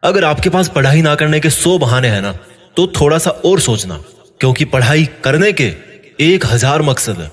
अगर आपके पास पढ़ाई ना करने के 100 बहाने हैं ना, तो थोड़ा सा और सोचना, क्योंकि पढ़ाई करने के 1000 मकसद है।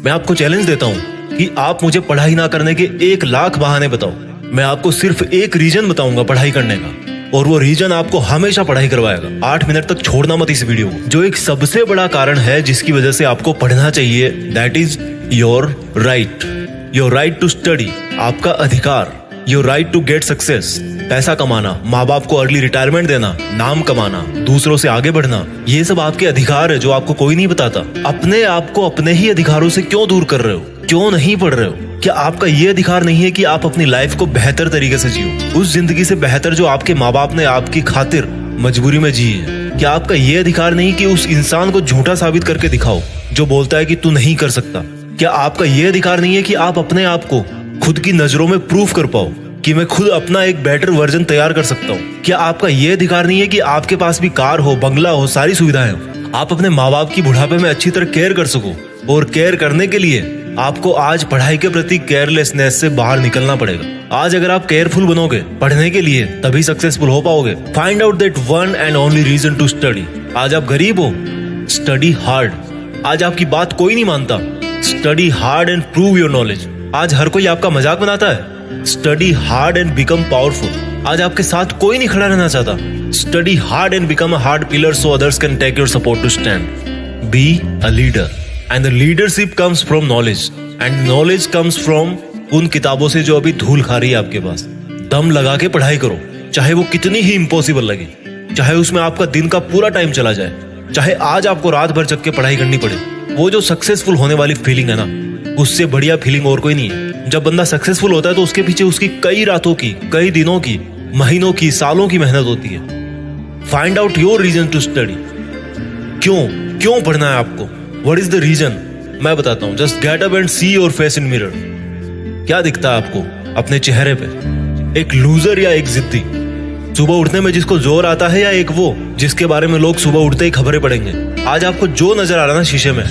मैं आपको चैलेंज देता हूं कि आप मुझे पढ़ाई ना करने के 1 लाख बहाने बताओ। मैं आपको सिर्फ एक रीजन बताऊंगा पढ़ाई करने का, और वो रीजन आपको हमेशा पढ़ाई करवाएगा। 8 मिनट तक छोड़ना मत इस वीडियो को। जो एक सबसे बड़ा कारण है जिसकी वजह से आपको पढ़ना चाहिए, that is your right to study. आपका अधिकार, your right to get success. पैसा कमाना, माँ बाप को अर्ली रिटायरमेंट देना, नाम कमाना, दूसरों से आगे बढ़ना, ये सब आपके अधिकार है जो आपको कोई नहीं बताता। अपने आप को अपने ही अधिकारों से क्यों दूर कर रहे हो? क्यों नहीं पढ़ रहे हो? क्या आपका ये अधिकार नहीं है कि आप अपनी लाइफ को बेहतर तरीके से जियो, उस जिंदगी से बेहतर जो आपके माँ बाप ने आपकी खातिर मजबूरी में जी है? क्या आपका ये अधिकार नहीं कि उस इंसान को झूठा साबित करके दिखाओ जो बोलता है कि तू नहीं कर सकता? क्या आपका ये अधिकार नहीं है कि आप अपने आप को खुद की नजरों में प्रूफ कर पाओ कि मैं खुद अपना एक बेटर वर्जन तैयार कर सकता हूँ? क्या आपका ये अधिकार नहीं है कि आपके पास भी कार हो, बंगला हो, सारी सुविधाएं हो, आप अपने माँ बाप की बुढ़ापे में अच्छी तरह केयर कर सको? और केयर करने के लिए आपको आज पढ़ाई के प्रति केयरलेसनेस से बाहर निकलना पड़ेगा। आज अगर आप केयरफुल बनोगे पढ़ने के लिए, तभी सक्सेसफुल हो पाओगे। Find out that one and only reason to study. आज आप गरीब हो, स्टडी हार्ड। आज आपकी बात कोई नहीं मानता, study hard and prove your knowledge. आज हर कोई आपका मजाक बनाता है, study hard and become powerful. आज आपके साथ कोई नहीं खड़ा रहना चाहता, study hard and become a hard pillar so others can take your support to stand. Be a leader and the leadership comes from knowledge and knowledge comes from उन किताबों से जो अभी धूल खा रही है आपके पास। दम लगा के पढ़ाई करो, चाहे वो कितनी ही इम्पॉसिबल लगे, चाहे उसमें आपका दिन का पूरा टाइम चला जाए, चाहे आज आपको रात भर जग के पढ़ाई करनी पड़े। वो जो सक्सेसफुल होने वाली फीलिंग है ना, उससे बढ़िया फीलिंग और कोई नहीं है। जब बंदा सक्सेसफुल होता है तो उसके पीछे उसकी कई रातों की, कई दिनों की, महीनों की, सालों की मेहनत होती है। Find out your reason to study. क्यों पढ़ना है आपको? What is the reason? मैं बताता हूं। Just get up and see your face in mirror. क्या दिखता है आपको अपने चेहरे पे? एक लूजर या एक जिद्दी? सुबह उठने में जिसको जोर आता है, या एक वो जिसके बारे में लोग सुबह उठते ही खबरें पढ़ेंगे? आज आपको जो नजर आ रहा है ना शीशे में,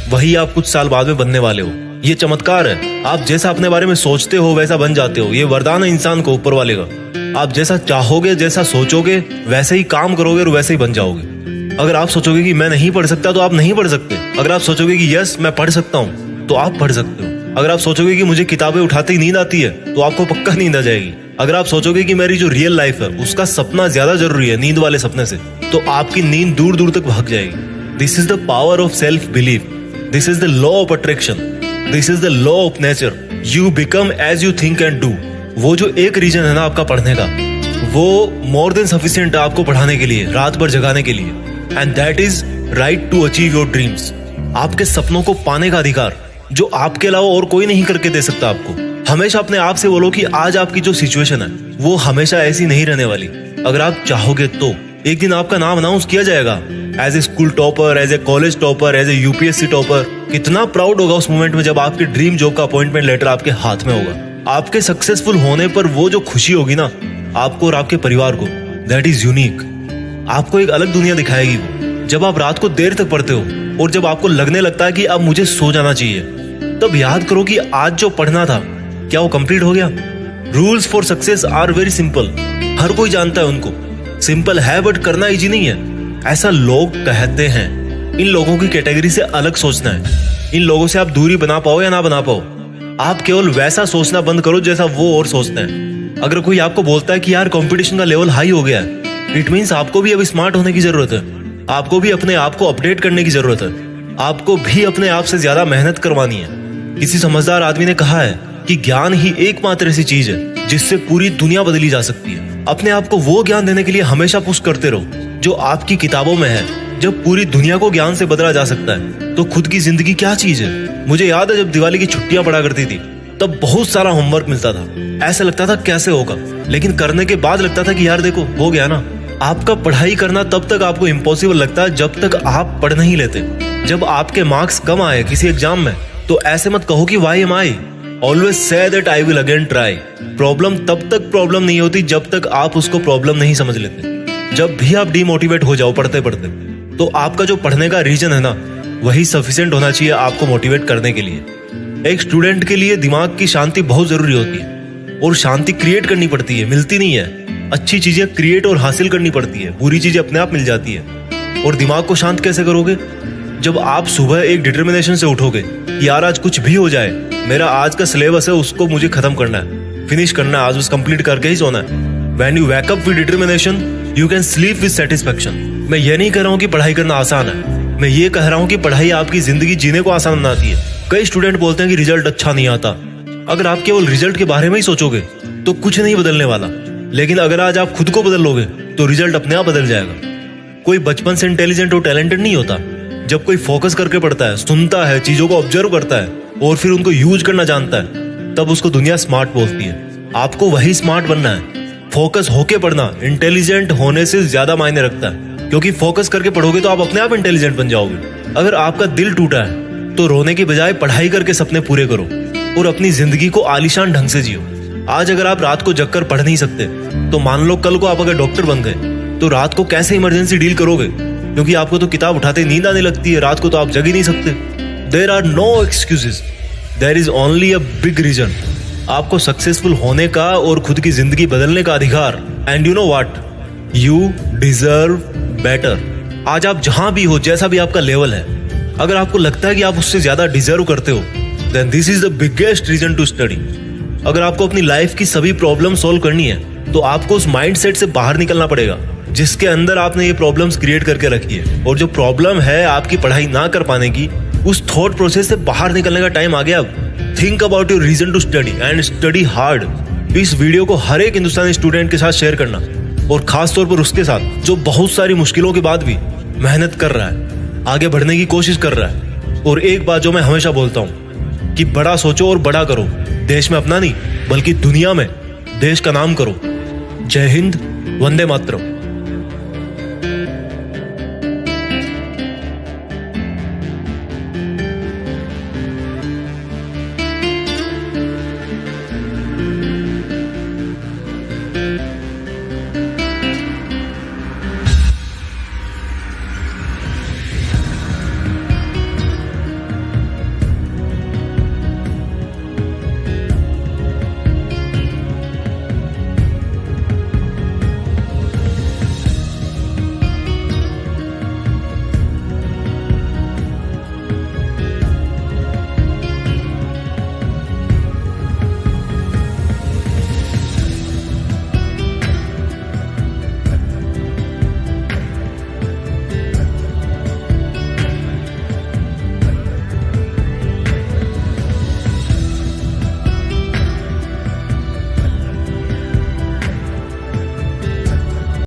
वही आप कुछ साल बाद में बनने वाले हो। ये चमत्कार है। आप जैसा अपने बारे में सोचते हो वैसा बन जाते हो। ये वरदान है इंसान को ऊपर वाले का। आप जैसा चाहोगे, जैसा सोचोगे, वैसे ही काम करोगे और वैसे ही बन जाओगे। अगर आप सोचोगे कि मैं नहीं पढ़ सकता, तो आप नहीं पढ़ सकते। अगर आप सोचोगे कि यस मैं पढ़ सकता हूँ, तो आप पढ़ सकते हो। अगर आप सोचोगे कि मुझे किताबें उठाते ही नींद आती है, तो आपको पक्का नींद आ जाएगी। अगर आप सोचोगे कि मेरी जो रियल लाइफ है उसका सपना ज्यादा जरूरी है नींद वाले सपने से, तो आपकी नींद दूर दूर तक भाग जाएगी। This is the power of self belief. This is the law of attraction. This is the law of nature. You become as you think and do. वो जो एक रीजन है ना आपका पढ़ने का, वो मोर देन सफिशिएंट है आपको पढ़ाने के लिए, रात भर जगाने के लिए। And that is right to achieve your dreams. आपके सपनों को पाने का अधिकार जो आपके अलावा और कोई नहीं करके दे सकता आपको। हमेशा अपने आप से बोलो कि आज आपकी जो सिचुएशन है वो हमेशा ऐसी नहीं रहने वाली। अगर आप चाहोगे तो एक दिन आपका नाम अनाउंस किया जाएगा as a school topper, as a college topper, as a UPSC topper. कितना प्राउड होगा उस मोमेंट में जब आपके ड्रीम जॉब का अपॉइंटमेंट लेटर आपके हाथ में होगा। आपके सक्सेसफुल होने पर वो जो खुशी होगी ना आपको और आपके परिवार को, दैट इज यूनिक। आपको एक अलग दुनिया दिखाएगी वो। जब आप रात को देर तक पढ़ते हो और जब आपको लगने लगता है कि अब मुझे सो जाना चाहिए, तब याद करो कि आज जो पढ़ना था क्या वो कंप्लीट हो गया? Rules for success are very simple. हर कोई जानता है उनको। सिंपल है बट करना इजी नहीं है, ऐसा लोग कहते हैं। इन लोगों की कैटेगरी से अलग सोचना है। इन लोगों से आप दूरी बना पाओ या ना बना पाओ, आप केवल वैसा सोचना बंद करो जैसा वो और सोचते हैं। अगर कोई आपको बोलता है कि यार कंपटीशन का लेवल हाई हो गया है, इट मीन्स आपको भी अब स्मार्ट होने की जरूरत है। आपको भी अपने आप को अपडेट करने की जरूरत है। आपको भी अपने आप से ज्यादा मेहनत करवानी है। किसी समझदार आदमी ने कहा है कि ज्ञान ही एकमात्र ऐसी चीज है जिससे पूरी दुनिया बदली जा सकती है। अपने आप को वो ज्ञान देने के लिए हमेशा पुश करते रहो जो आपकी किताबों में है। जब पूरी दुनिया को ज्ञान से बदला जा सकता है तो खुद की जिंदगी क्या चीज है? मुझे याद है जब दिवाली की छुट्टियां पड़ा करती थी, तब बहुत सारा होमवर्क मिलता था। ऐसा लगता था कैसे होगा, लेकिन करने के बाद लगता था कि यार देखो हो गया ना। आपका पढ़ाई करना तब तक आपको इम्पॉसिबल लगता है जब तक आप पढ़ नहीं लेते। जब आपके मार्क्स कम आए किसी एग्जाम में, तो ऐसे मत कहो कि why am I. Always say that I will again try. Problem तब तक प्रॉब्लम नहीं होती जब तक आप उसको प्रॉब्लम नहीं समझ लेते। जब भी आप डिमोटिवेट हो जाओ पढ़ते पढ़ते, तो आपका जो पढ़ने का रीजन है ना, वही सफिशिएंट होना चाहिए आपको मोटिवेट करने के लिए। एक स्टूडेंट के लिए दिमाग की शांति बहुत जरूरी होती है, और शांति क्रिएट करनी पड़ती है, मिलती नहीं है। अच्छी चीजें क्रिएट और हासिल करनी पड़ती है, बुरी चीजें अपने आप मिल जाती है। और दिमाग को शांत कैसे करोगे? जब आप सुबह एक डिटर्मिनेशन से उठोगे कि यार आज कुछ भी हो जाए, मेरा आज का सिलेबस है उसको मुझे खत्म करना है, फिनिश करना है, आज उस कंप्लीट करके ही सोना है। When you wake up with determination, you can sleep with satisfaction. मैं ये नहीं कह रहा हूँ कि पढ़ाई करना आसान है, मैं ये कह रहा हूँ कि पढ़ाई आपकी जिंदगी जीने को आसान बनाती है। कई स्टूडेंट बोलते हैं कि रिजल्ट अच्छा नहीं आता। अगर आप केवल रिजल्ट के बारे में ही सोचोगे तो कुछ नहीं बदलने वाला, लेकिन अगर आज आप खुद को बदल लोगे तो रिजल्ट अपने आप बदल जाएगा। कोई बचपन से इंटेलिजेंट और टैलेंटेड नहीं होता। जब कोई फोकस करके पढ़ता है, सुनता है, चीजों को ऑब्जर्व करता है और फिर उनको यूज करना जानता है, तब उसको दुनिया स्मार्ट बोलती है। आपको वही स्मार्ट बनना है। फोकस होके पढ़ना इंटेलिजेंट होने से ज्यादा मायने रखता है, क्योंकि फोकस करके पढ़ोगे तो आप अपने आप इंटेलिजेंट बन जाओगे। अगर आपका दिल टूटा है तो रोने की बजाय पढ़ाई करके सपने पूरे करो और अपनी जिंदगी को आलीशान ढंग से जियो। आज अगर आप रात को जगकर पढ़ नहीं सकते तो मान लो कल को आप अगर डॉक्टर बन गए तो रात को कैसे इमरजेंसी डील करोगे? क्योंकि आपको तो किताब उठाते नींद आने लगती है, रात को तो आप जग ही नहीं सकते। There are no excuses, there is only a big reason. आपको सक्सेसफुल होने का और खुद की जिंदगी बदलने का अधिकार। And you know what, you deserve better. आज आप जहां भी हो, जैसा भी आपका लेवल है, अगर आपको लगता है कि आप उससे ज्यादा डिजर्व करते हो, then this is the biggest reason to study. अगर आपको अपनी लाइफ की सभी प्रॉब्लम सॉल्व करनी है तो आपको उस माइंडसेट से बाहर निकलना पड़ेगा जिसके अंदर आपने ये प्रॉब्लम्स क्रिएट करके रखी है। और जो प्रॉब्लम है आपकी पढ़ाई ना कर पाने की, उस थॉट प्रोसेस से बाहर निकलने का टाइम आ गया अब। Think about your reason to study and study hard. इस वीडियो को हर एक हिंदुस्तानी स्टूडेंट के साथ शेयर करना, और खास तौर पर उसके साथ जो बहुत सारी मुश्किलों के बाद भी मेहनत कर रहा है, आगे बढ़ने की कोशिश कर रहा है। और एक बात जो मैं हमेशा बोलता हूँ कि बड़ा सोचो और बड़ा करो। देश में अपना नहीं बल्कि दुनिया में देश का नाम करो। जय हिंद, वंदे मातरम।